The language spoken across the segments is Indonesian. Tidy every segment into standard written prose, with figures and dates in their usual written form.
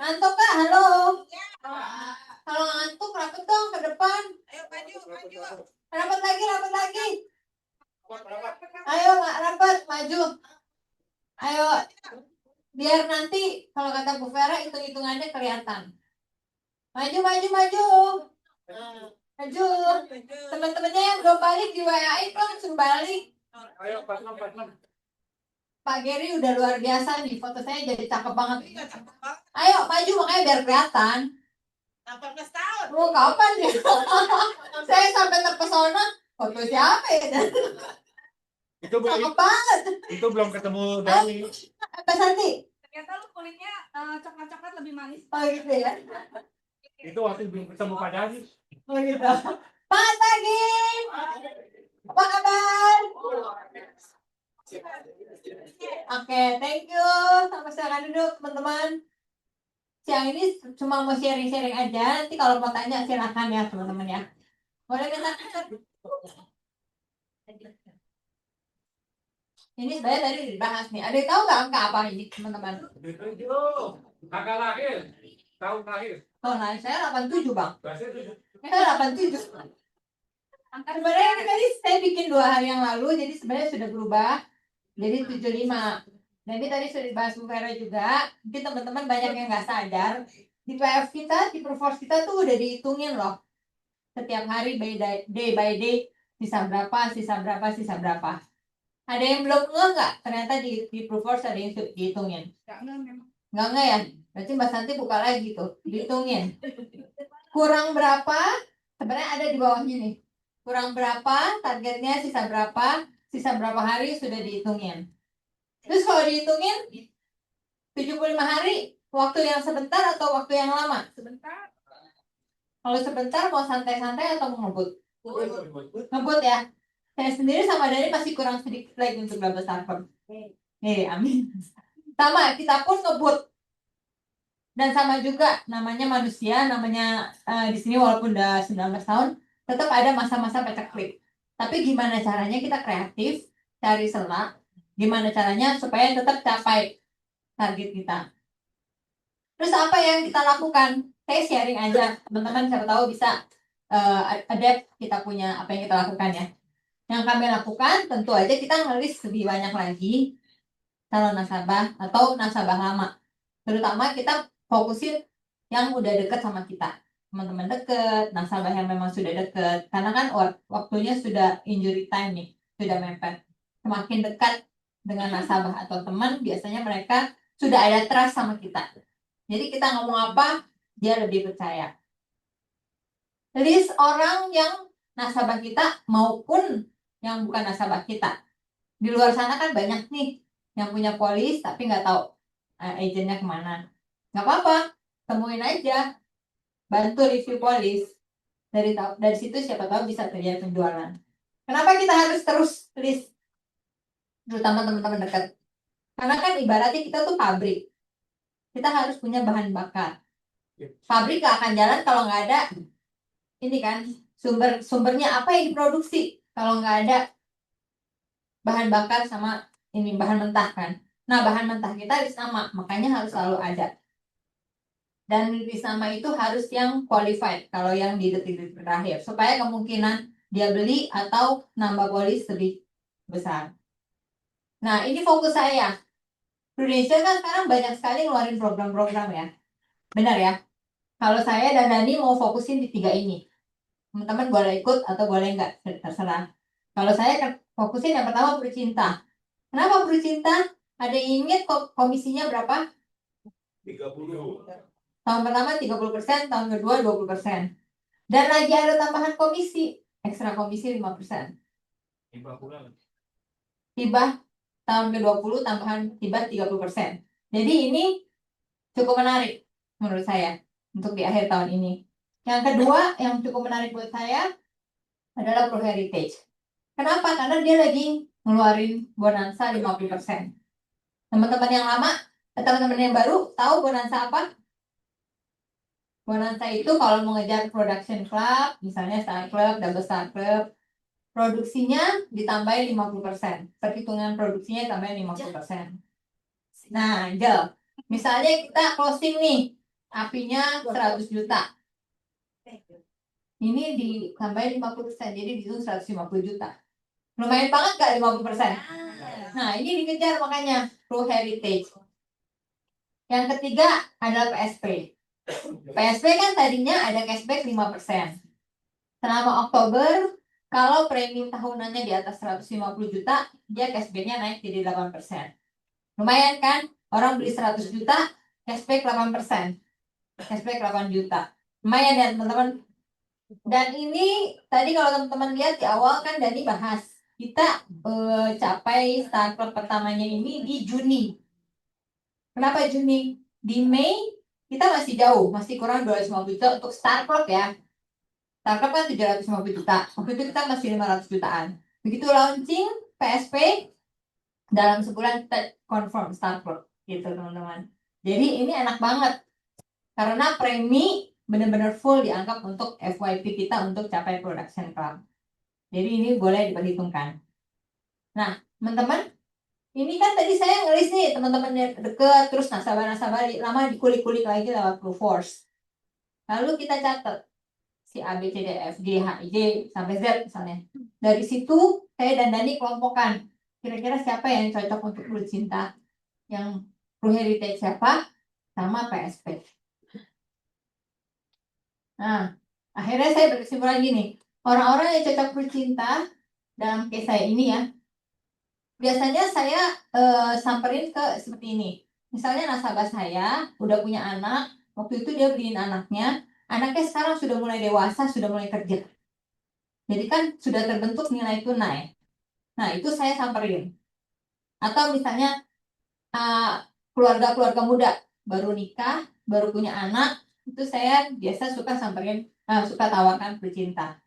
Ngantuk kak? Halo. Kalau ngantuk rapet dong ke depan. Ayo maju. Rapat lagi. Ayo rapat maju. Ayo. Biar nanti kalau kata Bu Vera hitung-hitungannya kelihatan. Maju. Maju. Teman-temannya yang belum balik di WA-in langsung balik. Ayo pas 6. Pak Geri udah luar biasa nih, foto saya jadi cakep banget. Ayo maju makanya biar kelihatan. 18 tahun. Oh kapan ya? Saya sampai terpesona. Foto siapa ya? Itu belum. Cakep banget. Itu belum ketemu Dani. Apa Santi? Ternyata lu kulitnya coklat-coklat lebih manis. Oh gitu ya. Itu waktu belum ketemu Pak Dani. Oh gitu. Pak Tagi. Apa kabar? Oke, thank you. Sama silakan duduk teman-teman. Siang ini cuma mau sharing-sharing aja. Nanti kalau mau tanya silakan ya teman-teman ya. Boleh minta ini sebenarnya tadi dibahas nih. Ada yang tahu nggak angka apa ini teman-teman? Angka lahir. Tahun lahir. Tahun lahir saya 87 bang. Saya 87. Sebenarnya tadi saya bikin 2 hari yang lalu, jadi sebenarnya sudah berubah. Jadi 75. Jadi tadi sudah dibahas Bu Vera juga. Mungkin teman-teman banyak yang nggak sadar. Di PF kita, di Perforce kita tuh udah dihitungin loh. Setiap hari day by day, sisa berapa. Ada yang belum nggak? Ternyata di Perforce ada yang dihitungin. Nggak ya? Berarti Mbak Santi buka lagi tuh, dihitungin. Kurang berapa? Sebenarnya ada di bawahnya nih. Kurang berapa, targetnya sisa berapa hari sudah dihitungin. Terus kalau dihitungin 75 hari, waktu yang sebentar atau waktu yang lama? Sebentar. Kalau sebentar mau santai-santai atau mau ngebut? Ngebut ya. Saya sendiri sama Dani masih kurang sedikit lagi untuk double startup. Amin. Sama, kita pun ngebut. Dan sama juga namanya manusia, namanya di sini walaupun udah 19 tahun, tetap ada masa-masa paceklik. Tapi gimana caranya kita kreatif, cari celah, gimana caranya supaya tetap capai target kita. Terus apa yang kita lakukan? Saya sharing aja, teman-teman siapa tahu bisa adapt kita punya apa yang kita lakukan ya. Yang kami lakukan tentu aja kita ngelis lebih banyak lagi calon nasabah atau nasabah lama. Terutama kita fokusin yang udah deket sama kita. Teman-teman deket, nasabah yang memang sudah deket. Karena kan waktunya sudah injury time nih, sudah mepet. Semakin dekat dengan nasabah atau teman, biasanya mereka sudah ada trust sama kita. Jadi kita ngomong apa, dia lebih percaya. List orang yang nasabah kita maupun yang bukan nasabah kita. Di luar sana kan banyak nih yang punya polis tapi nggak tahu agennya kemana. Nggak apa-apa, temuin aja, bantu review polis. Dari situ siapa tahu bisa terjadi penjualan. Kenapa kita harus terus list, terutama teman-teman dekat? Karena kan ibaratnya kita tuh pabrik, kita harus punya bahan bakar. Pabrik gak akan jalan kalau nggak ada ini kan sumbernya apa yang diproduksi kalau nggak ada bahan bakar sama ini bahan mentah kan. Nah bahan mentah kita list nama, makanya harus selalu ada. Dan list nama itu harus yang qualified kalau yang di detik-detik terakhir supaya kemungkinan dia beli atau nambah polis lebih besar. Nah ini fokus saya. Indonesia kan sekarang banyak sekali ngeluarin program-program ya. Benar ya? Kalau saya dan Dani mau fokusin di 3 ini. Teman-teman boleh ikut atau boleh enggak, terserah. Kalau saya fokusin yang pertama Percinta. Kenapa Percinta? Ada yang ingat komisinya berapa? 30. Tahun pertama 30%, tahun kedua 20%. Dan lagi ada tambahan komisi, ekstra komisi 5%. Hibah tahun ke-20 tambahan hibah 30%. Jadi ini cukup menarik menurut saya untuk di akhir tahun ini. Yang kedua yang cukup menarik buat saya adalah Pro Heritage. Kenapa? Karena dia lagi ngeluarin bonansa 50%. Teman-teman yang lama, teman-teman yang baru tahu bonansa apa? Bonansa itu kalau mau ngejar production club, misalnya Star Club, Double Star Club, produksinya ditambahin 50%. Perhitungan produksinya ditambahin 50%. Nah, Angel, misalnya kita closing nih apinya 100 juta. Ini ditambahin 50%, jadi dihitung 150 juta. Lumayan banget gak 50%? Nah, ini dikejar makanya True Heritage. Yang ketiga adalah PSP. PSP kan tadinya ada cashback 5%. Selama Oktober, kalau premi tahunannya di atas 150 juta, dia cashback-nya naik jadi 8%. Lumayan kan? Orang beli 100 juta, cashback 8%. Cashback 8 juta. Lumayan ya teman-teman. Dan ini tadi kalau teman-teman lihat di awal kan Dani bahas kita capai Star Club pertamanya ini di Juni. Kenapa Juni? Di Mei kita masih jauh, masih kurang 250 juta untuk Star Club ya. Star Club kan 750 juta. Waktu itu kita masih 500 jutaan. Begitu launching PSP, dalam sebulan kita confirm Star Club gitu teman-teman. Jadi ini enak banget karena premi benar-benar full dianggap untuk FYP kita untuk capai production club. Jadi ini boleh diperhitungkan. Nah, teman-teman, ini kan tadi saya ngelis nih teman-teman deket, terus nasabah-nasabah lama dikulik-kulik lagi lewat Proofforce. Lalu kita catat si A, B, C, D, F, G, H, I, J sampai Z misalnya. Dari situ saya dan Dani kelompokkan kira-kira siapa yang cocok untuk True Cinta, yang True Heritage siapa, sama PSP. Nah, akhirnya saya berkesimpulan gini, orang-orang yang cocok bercinta dalam case saya ini ya, biasanya saya samperin ke seperti ini. Misalnya nasabah saya udah punya anak, waktu itu dia beliin anaknya sekarang sudah mulai dewasa, sudah mulai kerja. Jadi kan sudah terbentuk nilai tunai. Nah, itu saya samperin. Atau misalnya keluarga-keluarga muda baru nikah, baru punya anak, itu saya biasa suka samperin, suka tawarkan bercinta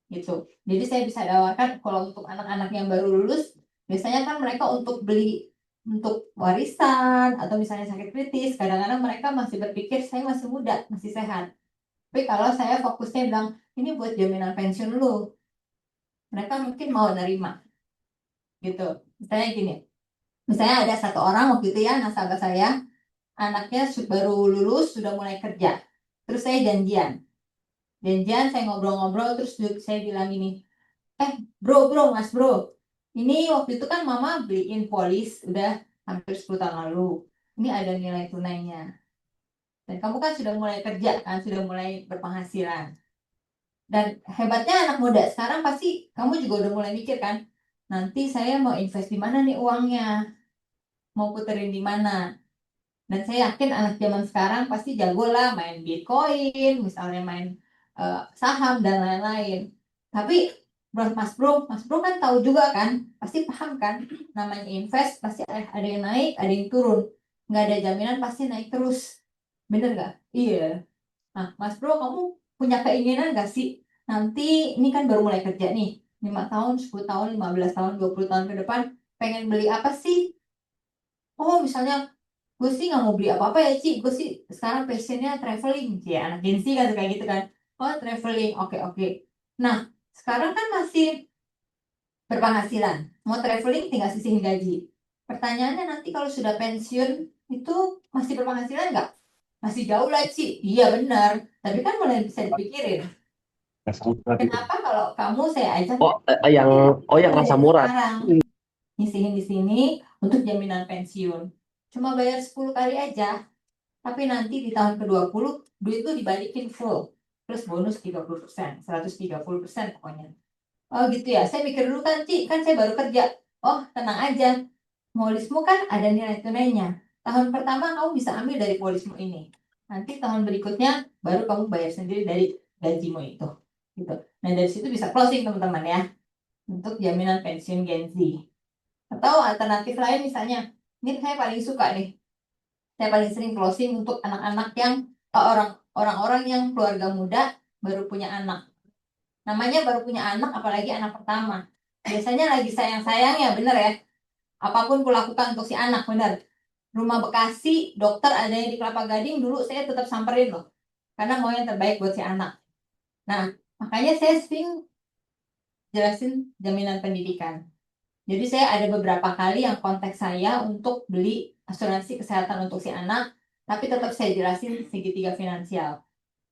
gitu. Jadi saya bisa tawarkan kalau untuk anak-anak yang baru lulus, biasanya kan mereka untuk beli untuk warisan atau misalnya sakit kritis, kadang-kadang mereka masih berpikir saya masih muda, masih sehat. Tapi kalau saya fokusnya bilang ini buat jaminan pensiun lu, mereka mungkin mau nerima gitu. Misalnya gini, misalnya ada satu orang waktu itu ya nasabah saya, anaknya baru lulus sudah mulai kerja, terus saya janjian saya ngobrol-ngobrol, terus saya bilang gini, bro mas bro, ini waktu itu kan mama beliin polis udah hampir 10 tahun lalu, ini ada nilai tunainya, dan kamu kan sudah mulai kerja kan, sudah mulai berpenghasilan, dan hebatnya anak muda sekarang pasti kamu juga udah mulai mikir kan, nanti saya mau invest di mana nih uangnya, mau puterin di mana. Dan saya yakin anak zaman sekarang pasti jago lah main Bitcoin, misalnya main saham dan lain-lain. Tapi Mas Bro kan tahu juga kan, pasti paham kan, namanya invest pasti ada yang naik, ada yang turun. Nggak ada jaminan pasti naik terus. Bener nggak? Iya. Nah, Mas Bro, kamu punya keinginan nggak sih? Nanti ini kan baru mulai kerja nih, 5 tahun, 10 tahun, 15 tahun, 20 tahun ke depan, pengen beli apa sih? Oh, misalnya gue sih nggak mau beli apa-apa ya Ci, gue sih sekarang passionnya traveling, ya anak Gen Z kan kayak gitu kan, oh traveling, oke. Nah sekarang kan masih berpenghasilan, mau traveling tinggal sisihin gaji. Pertanyaannya nanti kalau sudah pensiun itu masih berpenghasilan nggak? Masih jauh lah Ci, iya benar, tapi kan mulai bisa dipikirin. Kenapa kalau kamu saya ajak yang rasa murah. sekarang nyisihin di sini untuk jaminan pensiun, cuma bayar 10 kali aja. Tapi nanti di tahun ke-20 duit itu dibalikin full. Plus bonus 30%, 130% pokoknya. Oh gitu ya, saya mikir dulu kan Ci, kan saya baru kerja. Oh tenang aja, polismu kan ada nilai tunainya. Tahun pertama kamu bisa ambil dari polismu ini. Nanti tahun berikutnya baru kamu bayar sendiri dari gajimu itu. Gitu. Nah dari situ bisa closing teman-teman ya. Untuk jaminan pensiun Gen Z. Atau alternatif lain misalnya, ini saya paling suka nih. Saya paling sering closing untuk anak-anak yang orang-orang yang keluarga muda baru punya anak. Namanya baru punya anak, apalagi anak pertama. Biasanya lagi sayang-sayangnya, bener ya. Apapun kulakukan untuk si anak, bener. Rumah Bekasi, dokter ada yang di Kelapa Gading, dulu saya tetap samperin loh. Karena mau yang terbaik buat si anak. Nah, makanya saya sering jelasin jaminan pendidikan. Jadi saya ada beberapa kali yang kontak saya untuk beli asuransi kesehatan untuk si anak, Tapi tetap saya jelasin segitiga finansial.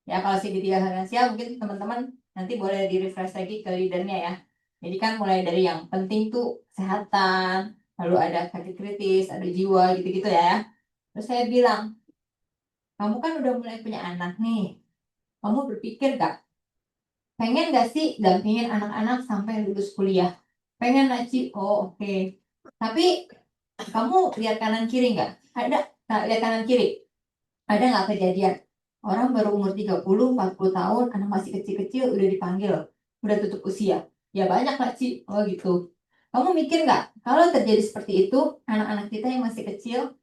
Ya, kalau segitiga finansial mungkin teman-teman nanti boleh di-refresh lagi ke leadernya ya. Jadi kan mulai dari yang penting tuh kesehatan, lalu ada sakit kritis, ada jiwa gitu-gitu ya. Terus saya bilang, kamu kan udah mulai punya anak nih. Kamu berpikir gak? Pengen gak sih dampingin anak-anak sampai lulus kuliah? Pengen gak sih? Oh oke. Tapi kamu lihat kanan kiri nggak? Ada nggak lihat kanan kiri? Ada nggak kejadian? Orang baru umur 30, 40 tahun, anak masih kecil-kecil udah dipanggil, udah tutup usia. Ya banyak lah Ci. Oh gitu. Kamu mikir nggak? Kalau terjadi seperti itu, anak-anak kita yang masih kecil,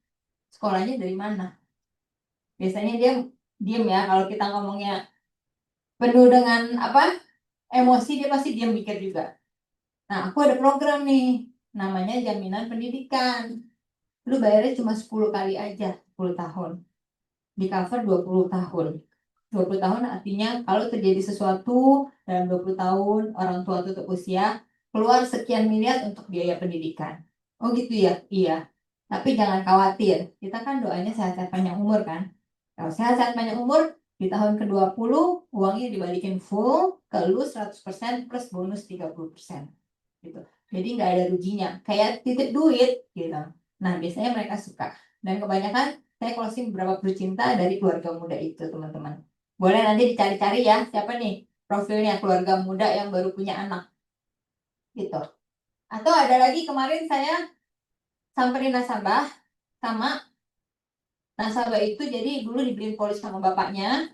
sekolahnya dari mana? Biasanya dia diem ya, kalau kita ngomongnya penuh dengan apa emosi, dia pasti diam mikir juga. Nah, aku ada program nih, namanya jaminan pendidikan. Lu bayarnya cuma 10 kali aja, 10 tahun. Di cover 20 tahun. 20 tahun artinya kalau terjadi sesuatu dalam 20 tahun, orang tua tutup usia, keluar sekian miliar untuk biaya pendidikan. Oh gitu ya? Iya. Tapi jangan khawatir, kita kan doanya sehat-sehat panjang umur kan? Kalau sehat-sehat panjang umur, di tahun ke-20, uangnya dibalikin full, ke lu 100% plus bonus 30%. Gitu. Jadi nggak ada ruginya. Kayak titip duit gitu. Nah, biasanya mereka suka. Dan kebanyakan saya closing beberapa pecinta dari keluarga muda itu, teman-teman. Boleh nanti dicari-cari ya, siapa nih profilnya keluarga muda yang baru punya anak. Gitu. Atau ada lagi kemarin saya samperin nasabah, sama nasabah itu jadi dulu dibeliin polis sama bapaknya,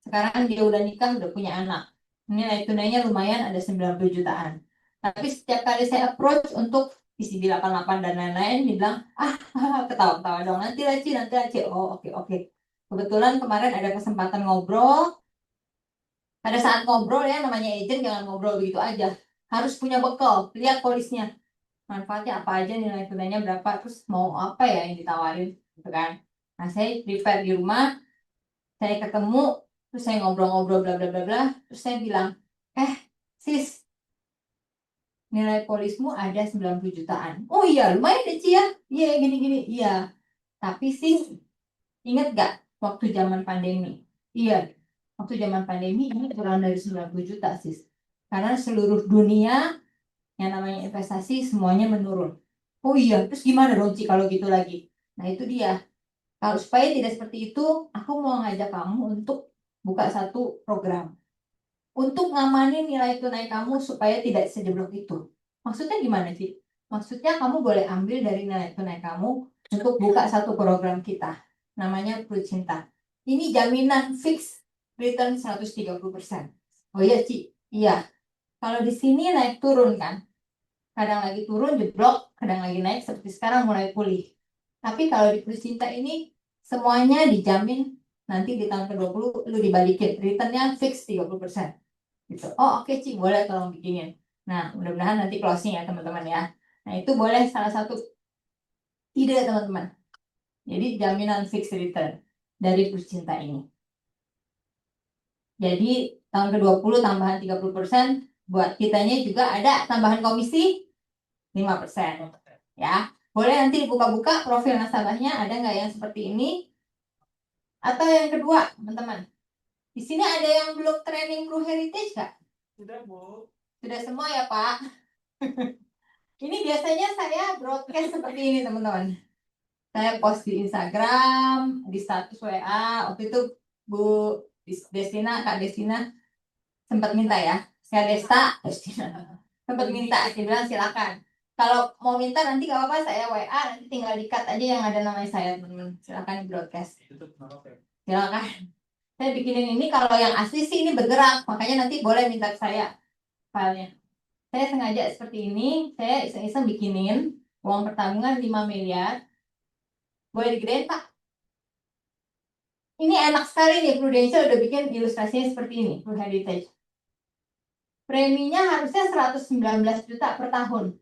sekarang dia udah nikah, udah punya anak. Ini nilai tunainya lumayan, ada 90 jutaan. Tapi setiap kali saya approach untuk PCB 88 dan lain-lain, dia bilang, ketawa-ketawa dong, nanti lah Ci, nanti lah Ci. Oh, oke. Kebetulan kemarin ada kesempatan ngobrol. Pada saat ngobrol ya, namanya agent jangan ngobrol begitu aja. Harus punya bekal, lihat polisnya. Manfaatnya apa aja, nilai tunainya berapa, terus mau apa ya yang ditawarin, gitu kan. Nah, saya prepare di rumah, saya ketemu, terus saya ngobrol-ngobrol bla bla bla bla, terus saya bilang, sis, nilai polismu ada 90 jutaan. Oh iya, lumayan deh Ci ya. Iya, gini-gini. Iya. Tapi sih, ingat gak waktu zaman pandemi? Iya, waktu zaman pandemi ini kurang dari 90 juta sis. Karena seluruh dunia yang namanya investasi semuanya menurun. Oh iya, terus gimana dong Ci kalau gitu lagi? Nah itu dia. Kalau supaya tidak seperti itu, aku mau ngajak kamu untuk buka satu program. Untuk ngamanin nilai tunai kamu supaya tidak sejeblok itu. Maksudnya gimana sih? Maksudnya kamu boleh ambil dari nilai tunai kamu untuk buka satu program kita. Namanya Perut Cinta. Ini jaminan fix return 130%. Oh iya, Ci. Iya. Kalau di sini naik turun kan. Kadang lagi turun jeblok, kadang lagi naik seperti sekarang mulai pulih. Tapi kalau di Perut Cinta ini semuanya dijamin nanti di tahun ke-20 lu dibalikin. Returnnya fix 30%. Gitu. Oh oke Ci, boleh tolong bikinin. Nah, mudah-mudahan nanti closing ya teman-teman ya. Nah, itu boleh salah satu ide teman-teman. Jadi jaminan fixed return dari Percinta ini. Jadi tahun ke-20 tambahan 30%, buat kitanya juga ada tambahan komisi 5%. Ya, boleh nanti dibuka-buka profil nasabahnya, ada nggak yang seperti ini? Atau yang kedua, teman-teman. Di sini ada yang belum training Blue Heritage nggak? Sudah, Bu. Sudah semua ya, Pak? Ini biasanya saya broadcast seperti ini teman-teman. Saya post di Instagram, di status WA. Waktu itu Bu Destina, Kak Destina sempat minta ya. Saya Destina sempat minta. Saya bilang silakan. Kalau mau minta nanti gak apa-apa saya WA, nanti tinggal di-cut aja yang ada namanya saya teman-teman. Silakan di broadcast. Silakan. Saya bikinin ini, kalau yang asli sih ini bergerak, makanya nanti boleh minta ke saya filenya. Saya sengaja seperti ini, saya iseng-iseng bikinin uang pertabungan 5 miliar. Boleh digedein Pak? Ini enak sekali nih, Prudential udah bikin ilustrasinya seperti ini, Blue Heritage. Preminya harusnya 119 juta per tahun.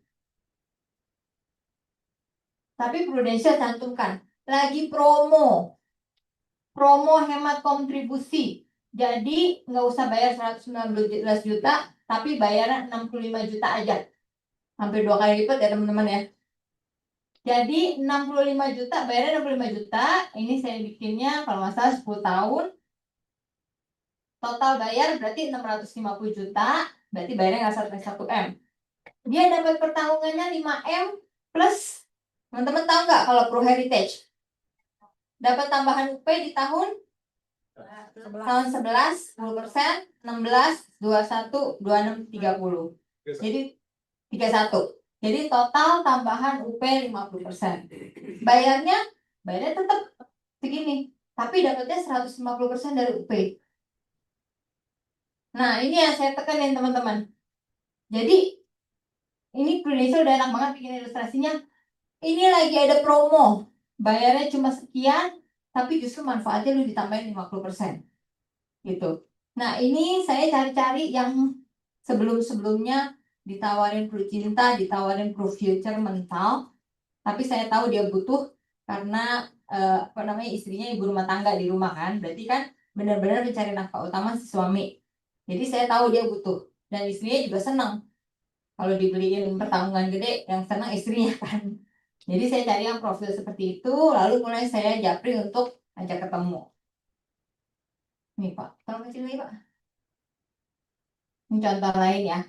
Tapi Prudential cantumkan, lagi promo. Promo hemat kontribusi. Jadi nggak usah bayar 119 juta, tapi bayaran 65 juta aja. Hampir 2 kali lipat ya teman-teman ya. Jadi 65 juta, bayarnya 65 juta. Ini saya bikinnya kalau nggak salah 10 tahun. Total bayar berarti 650 juta. Berarti bayarnya nggak sampai 1 M. Dia dapat pertanggungannya 5 M plus. Teman-teman tahu nggak kalau Pro Heritage? Dapat tambahan UP di tahun 11, 10%, 16, 21, 26, 30. Jadi 31. Jadi total tambahan UP 50%. Bayarnya tetap segini, tapi dapatnya 150% dari UP. Nah, ini yang saya tekanin teman-teman. Jadi ini Indonesia udah enak banget bikin ilustrasinya. Ini lagi ada promo. Bayarnya cuma sekian, tapi justru manfaatnya lu ditambahin 50%. Gitu. Nah, ini saya cari-cari yang sebelum-sebelumnya ditawarin Pro Cinta, ditawarin Pro Future mental. Tapi saya tahu dia butuh karena istrinya ibu rumah tangga di rumah kan. Berarti kan benar-benar mencari nafkah utama si suami. Jadi saya tahu dia butuh dan istrinya juga senang kalau dibeliin pertanggungan gede, yang senang istrinya kan. Jadi saya cari yang profil seperti itu, lalu mulai saya japri untuk ajak ketemu. Nih Pak, tolong kecil lagi Pak. Ini contoh lain ya.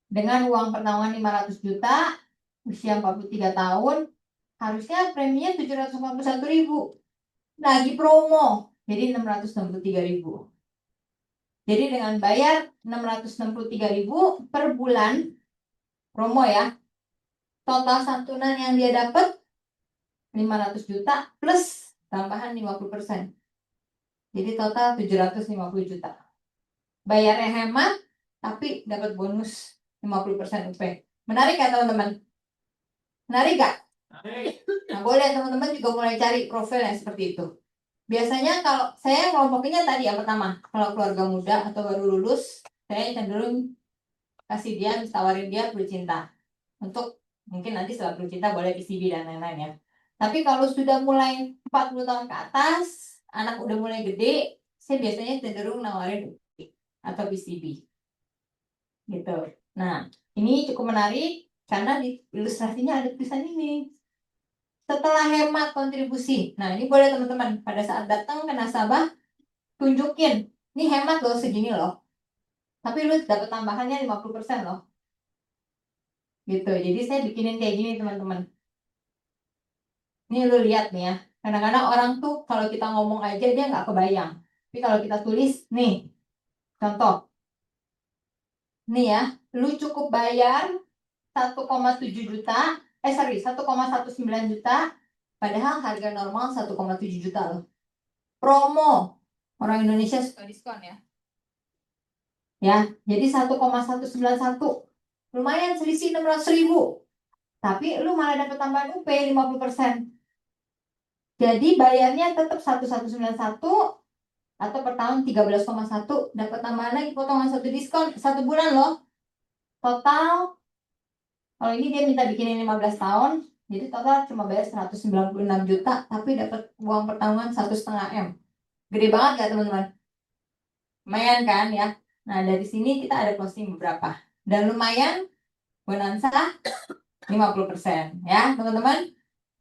Dengan uang pertanggungan 500 juta, usia 43 tahun, harusnya preminya 751.000. Lagi promo, jadi 663.000. Jadi dengan bayar 663.000 per bulan, promo ya, total santunan yang dia dapat 500 juta plus tambahan 50%. Jadi total 750 juta. Bayarnya hemat, tapi dapat bonus 50% UP. Menarik ya teman-teman? Menarik gak? Nah, boleh teman-teman juga mulai cari profil yang seperti itu. Biasanya kalau saya kelompokinnya tadi yang pertama, kalau keluarga muda atau baru lulus, saya cenderung kasih dia, tawarin dia bercinta. Untuk mungkin nanti setelah bercinta boleh PCB dan lain-lain ya. Tapi kalau sudah mulai 40 tahun ke atas, anak udah mulai gede, saya biasanya cenderung nawarin UP atau PCB. Gitu. Nah, ini cukup menarik karena di ilustrasinya ada tulisan ini. Setelah hemat kontribusi. Nah, ini boleh teman-teman pada saat datang ke nasabah tunjukin, ini hemat loh segini loh. Tapi lu dapat tambahannya 50% loh. Gitu. Jadi saya bikinin kayak gini teman-teman. Ini lu lihat nih ya. Kadang-kadang orang tuh kalau kita ngomong aja dia nggak kebayang. Tapi kalau kita tulis, nih, contoh. Nih ya, lu cukup bayar 1,7 juta, 1,19 juta, padahal harga normal 1,7 juta loh. Promo, orang Indonesia suka diskon ya. Ya, jadi 1,191. Lumayan selisih 600.000. Tapi lu malah dapat tambahan UP 50%. Jadi bayarnya tetap 1,191 atau per tahun 13,1, dapat tambahan lagi potongan 1 diskon 1 bulan loh. Total kalau ini dia minta bikinin 15 tahun, jadi total cuma bayar 196 juta, tapi dapat uang pertanggungan 1,5 M. Gede banget gak teman-teman? Lumayan kan ya? Nah dari sini kita ada closing beberapa. Dan lumayan, bonansa 50% ya teman-teman.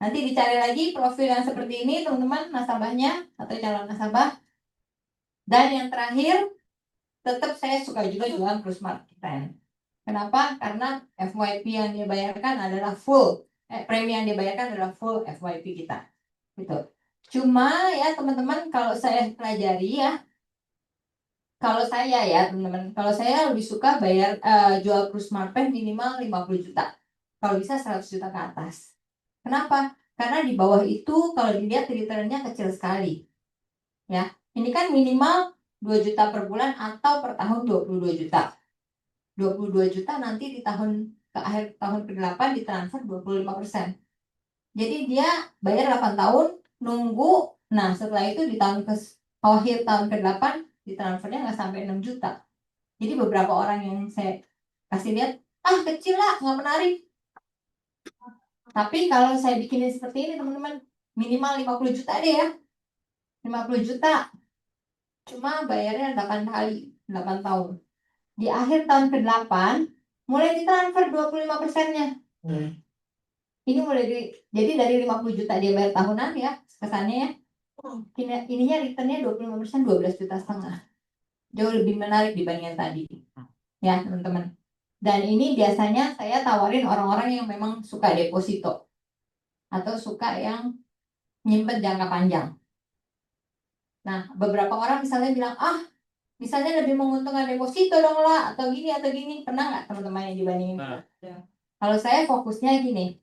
Nanti dicari lagi profil yang seperti ini teman-teman, nasabahnya atau calon nasabah. Dan yang terakhir, tetap saya suka juga jualan Pro Smart Trend. Kenapa? Karena FYP yang dia bayarkan adalah full. Premi yang dia bayarkan adalah full FYP kita. Gitu. Cuma ya teman-teman, kalau saya pelajari ya, kalau saya ya teman-teman, kalau saya lebih suka bayar jual Pro Smart Pen minimal 50 juta. Kalau bisa 100 juta ke atas. Kenapa? Karena di bawah itu kalau dilihat returnnya kecil sekali. Ya, ini kan minimal 2 juta per bulan atau per tahun 22 juta. 22 juta nanti di tahun ke akhir tahun ke-8 ditransfer 25%. Jadi dia bayar 8 tahun, nunggu. Nah, setelah itu di tahun ke akhir tahun ke-8 ditransfernya nggak sampai 6 juta. Jadi beberapa orang yang saya kasih lihat, kecil lah, nggak menarik. Tapi kalau saya bikinin seperti ini teman-teman, minimal 50 juta deh ya. 50 juta. Cuma bayarnya 8 kali, 8 tahun. Di akhir tahun ke-8, mulai ditransfer 25%-nya. Ini jadi dari 50 juta dia bayar tahunan ya, kesannya ya. Ininya returnnya 25%, 12,5 juta. Jauh lebih menarik dibandingkan tadi. Ya, teman-teman. Dan ini biasanya saya tawarin orang-orang yang memang suka deposito atau suka yang nyimpen jangka panjang. Nah, beberapa orang misalnya bilang, misalnya lebih menguntungkan deposito dong lah, atau gini. Pernah nggak teman-teman yang dibandingin? Nah. Kalau saya fokusnya gini,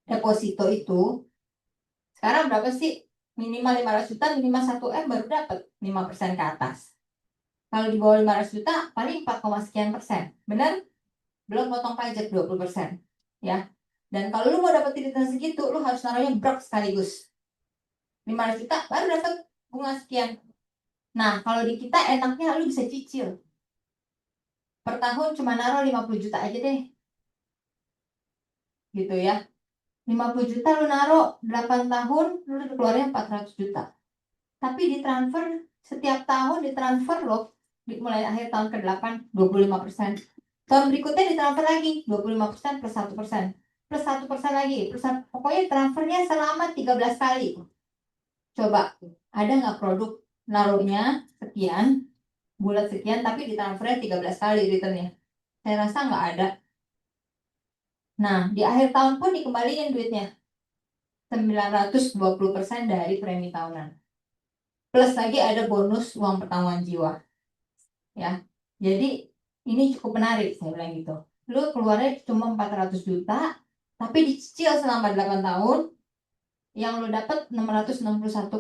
deposito itu sekarang berapa sih? Minimal 500 juta, minimal 1 M baru dapat 5% ke atas. Kalau di bawah 500 juta, paling 4, sekian persen. Benar? Belum potong pajak 20%. Ya. Dan kalau lu mau dapat return segitu, lu harus naruhnya brok sekaligus. 500 juta baru dapat bunga sekian. Nah, kalau di kita enaknya lu bisa cicil. Per tahun cuma naruh 50 juta aja deh. Gitu ya. 50 juta lu naruh 8 tahun, lu keluarnya 400 juta. Tapi ditransfer setiap tahun ditransfer loh. Mulai akhir tahun ke-8 25%. Tahun berikutnya ditransfer lagi 25% plus 1%. Plus 1% lagi. Pokoknya transfernya selama 13 kali. Coba, ada nggak produk naruhnya sekian, bulat sekian, tapi ditransfernya 13 kali returnnya? Saya rasa nggak ada. Nah, di akhir tahun pun dikembaliin duitnya. 920% dari premi tahunan. Plus lagi ada bonus uang pertanggungan jiwa. Ya. Jadi ini cukup menarik, saya bilang gitu. Lu keluarnya cuma 400 juta, tapi dicicil selama 8 tahun, yang lu dapat 661,5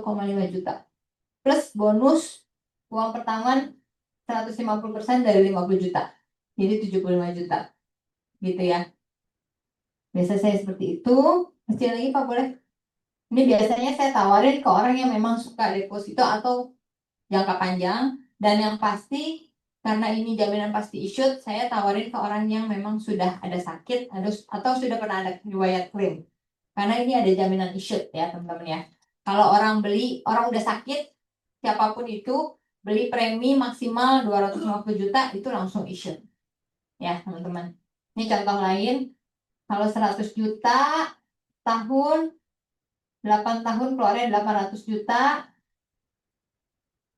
juta. Plus bonus uang pertanggungan 150% dari 50 juta. Jadi 75 juta. Gitu ya. Biasa saya seperti itu. Kecil lagi Pak boleh? Ini biasanya saya tawarin ke orang yang memang suka deposito atau jangka panjang. Dan yang pasti, karena ini jaminan pasti issued, saya tawarin ke orang yang memang sudah ada sakit atau sudah pernah ada riwayat klaim. Karena ini ada jaminan issued ya teman-teman ya. Kalau orang udah sakit, siapapun itu, beli premi maksimal 250 juta, itu langsung issued. Ya teman-teman. Ini contoh lain, kalau 100 juta tahun, 8 tahun keluarnya 800 juta,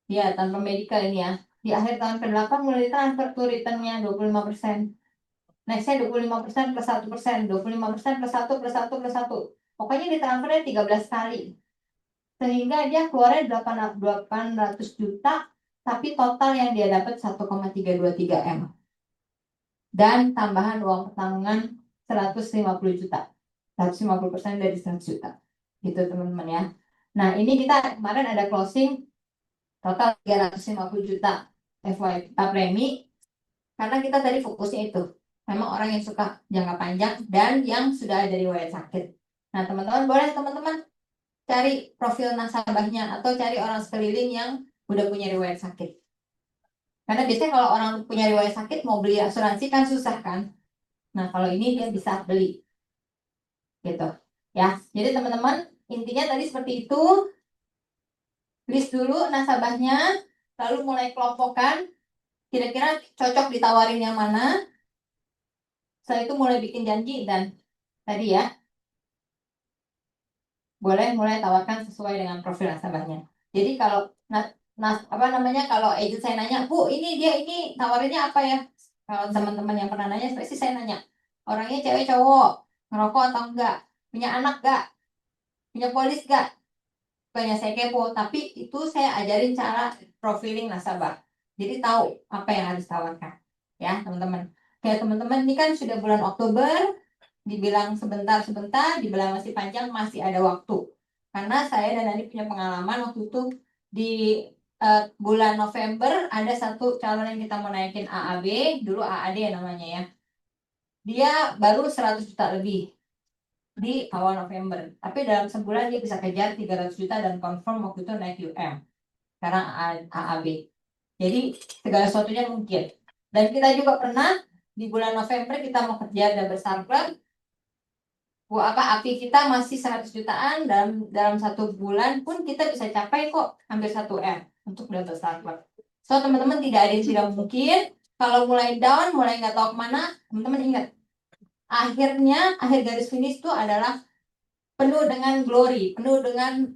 ya tanpa medical ini ya. Di akhir tahun ke-8 mulai transfer tuh returnnya 25%. Nextnya 25% plus 1%, 25% plus 1 plus 1 plus 1. Pokoknya ditransfernya 13 kali. Sehingga dia keluarnya 800 juta, tapi total yang dia dapat 1,323 M. Dan tambahan uang pertanggungan 150 juta. 150% dari 100 juta. Gitu teman-teman ya. Nah ini kita kemarin ada closing total 350 juta FYP premi. Karena kita tadi fokusnya itu. Memang orang yang suka jangka panjang dan yang sudah ada riwayat sakit. Nah teman-teman boleh teman-teman cari profil nasabahnya atau cari orang sekeliling yang udah punya riwayat sakit. Karena biasanya kalau orang punya riwayat sakit mau beli asuransi kan susah kan. Nah kalau ini dia bisa beli. Gitu. Ya, jadi teman-teman intinya tadi seperti itu. List dulu nasabahnya, lalu mulai kelompokkan. Kira-kira cocok ditawarin yang mana. Setelah itu mulai bikin janji dan tadi ya, boleh mulai tawarkan sesuai dengan profil nasabahnya. Jadi kalau kalau agent saya nanya, Bu, ini tawarinnya apa ya? Kalau teman-teman yang pernah nanya, pasti saya nanya, orangnya cewek cowok, ngerokok atau enggak, punya anak enggak, punya polis enggak? Banyak saya kepo, tapi itu saya ajarin cara profiling nasabah. Jadi tahu apa yang harus tawarkan. Ya, teman-teman. Kayak teman-teman ini kan sudah bulan Oktober, dibilang sebentar, dibilang masih panjang, masih ada waktu. Karena saya dan Nani punya pengalaman waktu itu di bulan November ada satu calon yang kita mau naikin AAB, dulu AAD ya namanya ya. Dia baru 100 juta lebih di awal November. Tapi dalam sebulan dia bisa kejar 300 juta dan confirm waktu itu naik UM. Sekarang AAB. Jadi segala sesuatunya mungkin. Dan kita juga pernah di bulan November kita mau kejar double star club. API kita masih 100 jutaan dalam 1 bulan pun kita bisa capai kok hampir 1 M untuk double star club. So teman-teman tidak ada yang tidak mungkin. Kalau mulai down, mulai nggak tahu kemana, teman-teman ingat akhir garis finish itu adalah penuh dengan glory, penuh dengan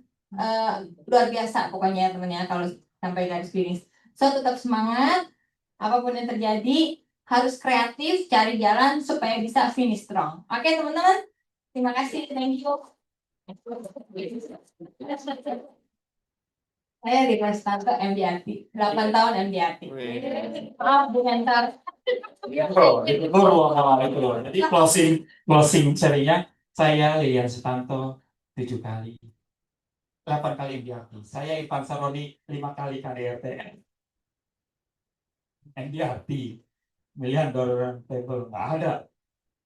luar biasa pokoknya ya teman-teman ya kalau sampai garis finish. So tetap semangat, apapun yang terjadi harus kreatif, cari jalan supaya bisa finish strong. Oke teman-teman, terima kasih, thank you. Saya di kelas 1 MDRT, 8 tahun MDRT. Maaf, Bu Mentor. Itu ruang awal itu loh. Jadi closing serinya saya Lilian Sutanto 7 kali, 8 kali MDRT. Saya Ivan Saroni 5 kali KDRT. MDRT, Million Dollar Table nggak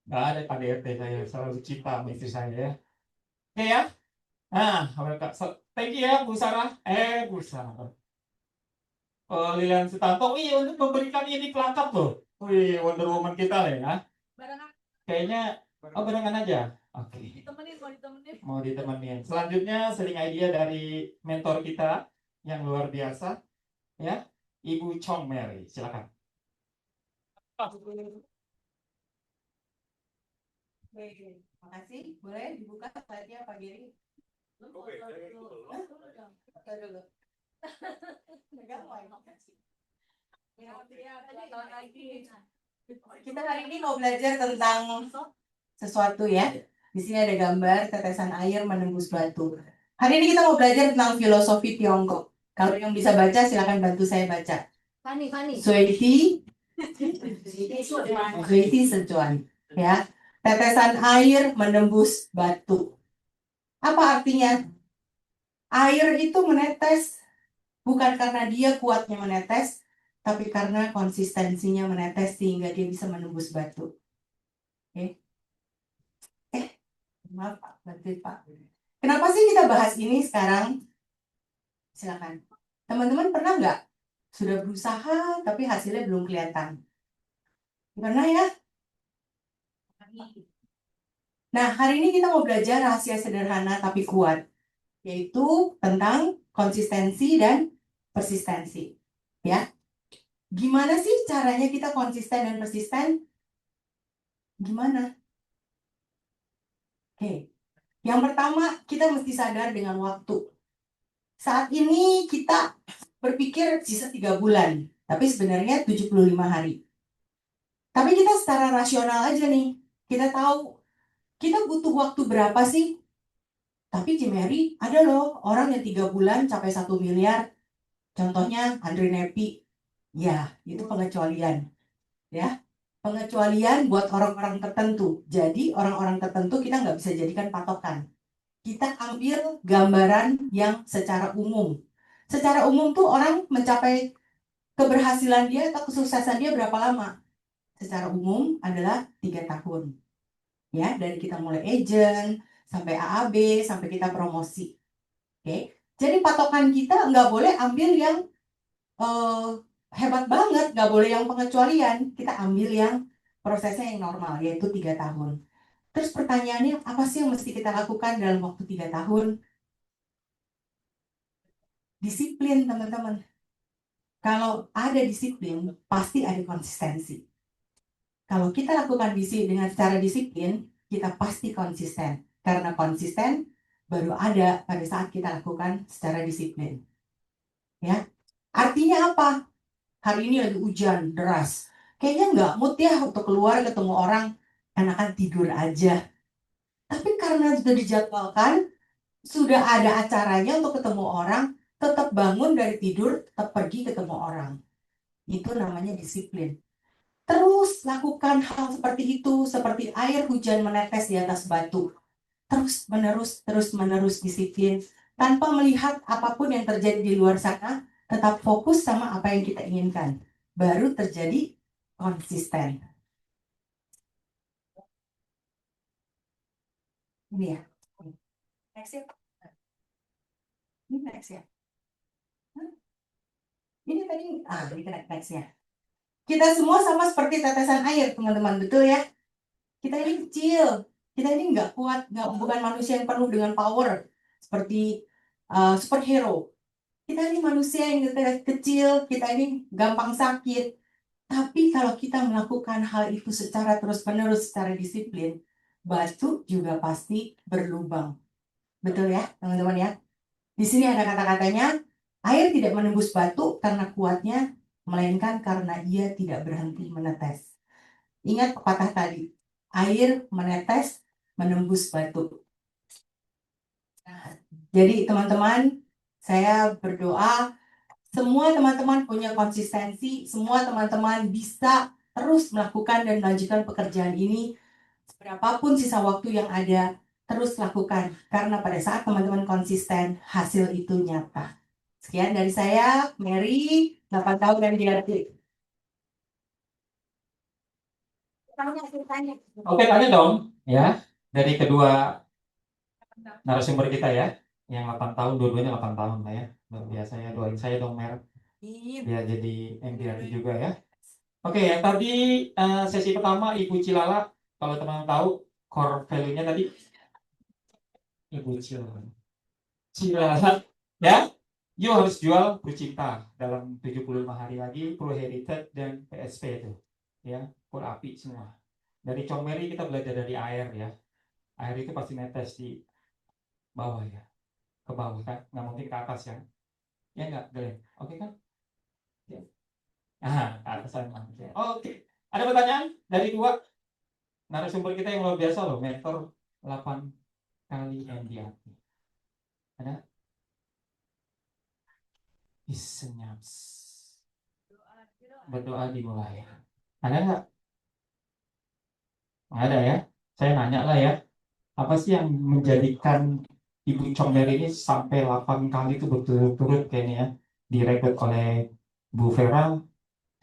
ada KDRT saya selalu cinta sama istri saya ya. Oke ya. Nah, thank you ya Bu Sarah. Bu Sarah. Lilian Sutanto, untuk memberikan ini pelengkap loh. Wonder Woman kita lah ya. Barengan Kayaknya barengan aja. Oke. ditemenin, mau ditemenin. Mau ditemenin. Selanjutnya sharing idea dari mentor kita yang luar biasa, ya, Ibu Chong Mary. Silakan. Terima kasih. Boleh dibuka slide-nya Pak Giri? Oke, saya itu belum. Foto dulu. Pegang mic. Kita hari ini mau belajar tentang sesuatu ya. Di sini ada gambar tetesan air menembus batu. Hari ini kita mau belajar tentang filosofi Tiongkok. Kalau yang bisa baca silakan bantu saya baca. Fani. Suiti Sichuan. Ya. Tetesan air menembus batu. Apa artinya? Air itu menetes bukan karena dia kuatnya menetes, tapi karena konsistensinya menetes sehingga dia bisa menembus batu. Oke. Maaf Pak, bantuin Pak. Kenapa sih kita bahas ini sekarang? Silakan. Teman-teman pernah nggak sudah berusaha tapi hasilnya belum kelihatan? Pernah ya? Nah, hari ini kita mau belajar rahasia sederhana tapi kuat, yaitu tentang konsistensi dan persistensi. Ya, gimana sih caranya kita konsisten dan persisten? Gimana? Oke, yang pertama kita mesti sadar dengan waktu. Saat ini kita berpikir sisa 3 bulan, tapi sebenarnya 75 hari. Tapi kita secara rasional aja nih, kita tahu kita butuh waktu berapa sih? Tapi Cimeri ada loh orang yang 3 bulan capai 1 miliar. Contohnya Andre Nepi. Ya, itu pengecualian. Ya, pengecualian buat orang-orang tertentu. Jadi orang-orang tertentu kita nggak bisa jadikan patokan. Kita ambil gambaran yang secara umum. Secara umum tuh orang mencapai keberhasilan dia atau kesuksesan dia berapa lama? Secara umum adalah 3 tahun. Ya, dari kita mulai agent, sampai AAB, sampai kita promosi. Oke, jadi patokan kita nggak boleh ambil yang hebat banget, nggak boleh yang pengecualian. Kita ambil yang prosesnya yang normal, yaitu 3 tahun. Terus pertanyaannya, apa sih yang mesti kita lakukan dalam waktu 3 tahun? Disiplin, teman-teman. Kalau ada disiplin, pasti ada konsistensi. Kalau kita lakukan dengan secara disiplin, kita pasti konsisten. Karena konsisten baru ada pada saat kita lakukan secara disiplin. Ya, artinya apa? Hari ini lagi hujan deras. Kayaknya nggak mood ya untuk keluar ketemu orang, enakan tidur aja. Tapi karena sudah dijadwalkan, sudah ada acaranya untuk ketemu orang, tetap bangun dari tidur, tetap pergi ketemu orang. Itu namanya disiplin. Terus lakukan hal seperti itu, seperti air hujan menetes di atas batu. Terus menerus disiplin, tanpa melihat apapun yang terjadi di luar sana, tetap fokus sama apa yang kita inginkan. Baru terjadi konsisten. Ini ya. Next ya. Ini next ya. Ini tadi, ini next-nya. Kita semua sama seperti tetesan air, teman-teman, betul ya? Kita ini kecil, kita ini nggak kuat, bukan manusia yang penuh dengan power seperti superhero. Kita ini manusia yang kecil, kita ini gampang sakit. Tapi kalau kita melakukan hal itu secara terus-menerus, secara disiplin, batu juga pasti berlubang. Betul ya, teman-teman ya? Di sini ada kata-katanya, air tidak menembus batu karena kuatnya, melainkan karena ia tidak berhenti menetes. Ingat pepatah tadi, air menetes menembus batu. Nah, jadi teman-teman, saya berdoa semua teman-teman punya konsistensi, semua teman-teman bisa terus melakukan dan melanjutkan pekerjaan ini. Berapapun sisa waktu yang ada, terus lakukan. Karena pada saat teman-teman konsisten, hasil itu nyata. Sekian dari saya, Mary, 8 tahun dan DRT. Oke, tanya dong ya dari kedua narasumber kita ya, yang 8 tahun, dua-duanya 8 tahun lah ya. Luar biasa ya, doain saya dong Mer, biar jadi MDRT juga ya. Oke, yang tadi sesi pertama Ibu Cilala, kalau teman-teman tahu core value-nya tadi Ibu Cilala ya, you harus jual Bercinta dalam 75 hari lagi, Pro Heritage dan PSP itu ya, full api semua. Dari Comeri kita belajar dari air ya, air itu pasti netes di bawah ya, ke bawah kan, nggak mungkin ke atas ya nggak Glenn, oke kan ya. Ke atas sama ya. Oke, ada pertanyaan dari dua narasumber kita yang luar biasa loh, mentor 8 kali MDRT. Ada? Senyap. Berdoa dimulai. Ada nggak? Nggak ada ya? Saya nanya lah ya. Apa sih yang menjadikan Ibu Comber ini sampai 8 kali itu berturut-turut kayaknya ya, direkrut oleh Bu Vera,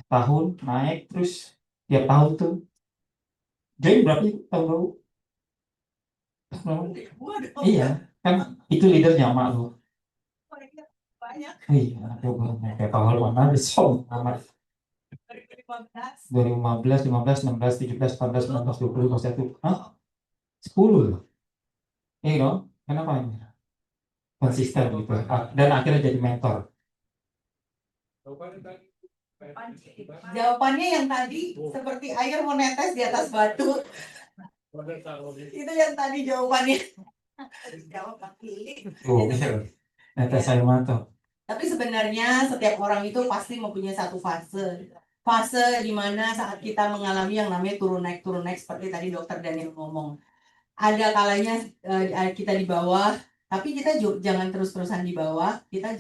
tahun naik terus tiap tahun tuh. Jadi berapa tahun lalu? Iya, kan itu leadernya Mak lo. Banyak. Iya, coba kayak tahun mana besok amat. 2015, 15, 16, 17, 18, 19, 20, 21. Hah? 10 loh. Iya dong. Kenapa ini? Konsisten gitu. Dan akhirnya jadi mentor. Jawabannya yang tadi seperti air menetes di atas batu. Itu yang tadi jawabannya. Jawab pilih. Oh, iya. Netes saya mantap. Tapi sebenarnya setiap orang itu pasti mempunyai satu fase. Fase di mana saat kita mengalami yang namanya turun naik seperti tadi dokter Daniel ngomong. Ada kalanya kita di bawah, tapi kita jangan terus-terusan di bawah, kita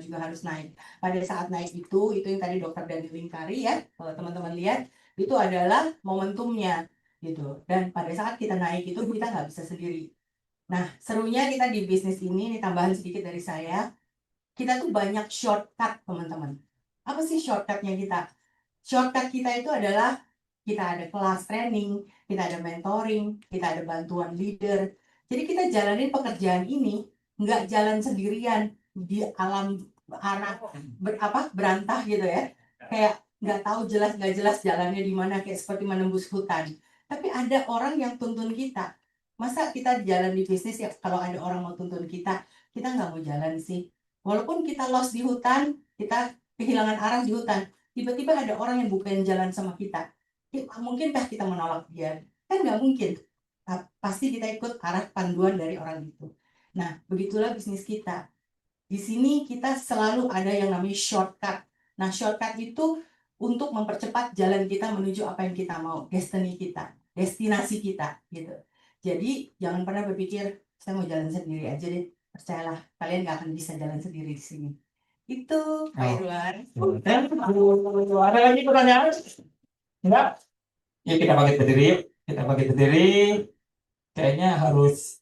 juga harus naik. Pada saat naik itu yang tadi dokter Daniel lingkari ya, kalau teman-teman lihat, itu adalah momentumnya gitu. Dan pada saat kita naik itu kita nggak bisa sendiri. Nah, serunya kita di bisnis ini tambahan sedikit dari saya, kita tuh banyak shortcut teman-teman. Apa sih shortcutnya kita? Shortcut kita itu adalah kita ada kelas training, kita ada mentoring, kita ada bantuan leader. Jadi kita jalanin pekerjaan ini nggak jalan sendirian di alam berantah gitu ya. Kayak nggak tahu nggak jelas jalannya di mana, kayak seperti menembus hutan. Tapi ada orang yang tuntun kita. Masa kita jalan di bisnis ya kalau ada orang mau tuntun kita nggak mau jalan sih. Walaupun kita lost di hutan, kita kehilangan arah di hutan, tiba-tiba ada orang yang bukan jalan sama kita. Mungkinkah kita menolak dia? Kan nggak mungkin. Pasti kita ikut arah panduan dari orang itu. Nah, begitulah bisnis kita. Di sini kita selalu ada yang namanya shortcut. Nah, shortcut itu untuk mempercepat jalan kita menuju apa yang kita mau, destiny kita, destinasi kita, gitu. Jadi, jangan pernah berpikir, saya mau jalan sendiri aja deh. Percayalah, kalian nggak akan bisa jalan sendiri di sini. Itu, Pak Irwan. Ada lagi pertanyaan? Enggak? Yuk kita bangkit berdiri. Yuk. Kita bangkit berdiri. Kayaknya harus